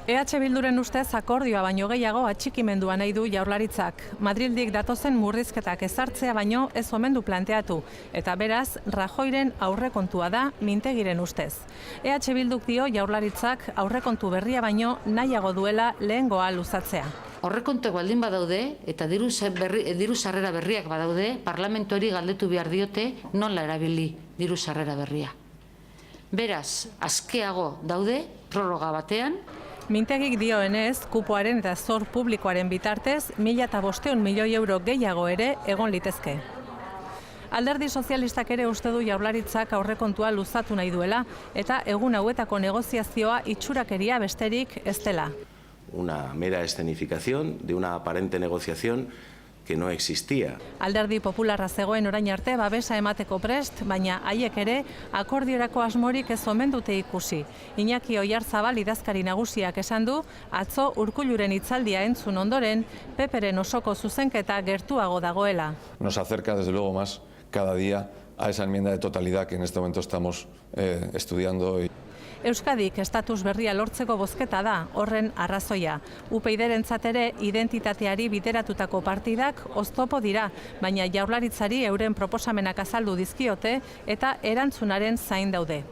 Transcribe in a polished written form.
EH Bilduren ustez akordioa baino gehiago atxikimendua nahi du Jaurlaritzak. Madrildik datozen murrizketak ezartzea baino ez omen du planteatu, eta beraz, Rajoyren aurrekontua da Mintegiren ustez. EH Bilduk dio Jaurlaritzak aurrekontu berria baino nahiago duela lehengoa luzatzea. Aurrekontuak baldin badaude eta diru sarrera berriak badaude, parlamentuari galdetu behar diote nola erabili diru sarrera berria. Beraz, askeago daude prorroga batean. Mintegik dioenez, kupoaren eta zor publikoaren bitartez, 1.500 milioi euro gehiago ere egon litezke. Alderdi sozialistak ere uste du Jaurlaritzak aurrekontua luzatu nahi duela, eta egun hauetako negoziazioa itxurakeria besterik ez dela. Una mera escenificación de una aparente negociación que no existía. Alderdi Popularra zegoen orain arte babesa emateko prest, baina haiek ere akordiorako asmorik ez omen dute ikusi. Iñaki Oiarzabal idazkari nagusiak esan du, atzo Urkulluren hitzaldia entzun ondoren, Peperen osoko zuzenketa gertuago dagoela. Nos acerca desde luego más cada día a esa enmienda de totalidad que en este momento estamos estudiando. Euskadik estatus berria lortzeko bozketa da, horren arrazoia. UPyDrentzat ere identitateari bideratutako partidak oztopo dira, baina Jaurlaritzari euren proposamenak azaldu dizkiote eta erantzunaren zain daude.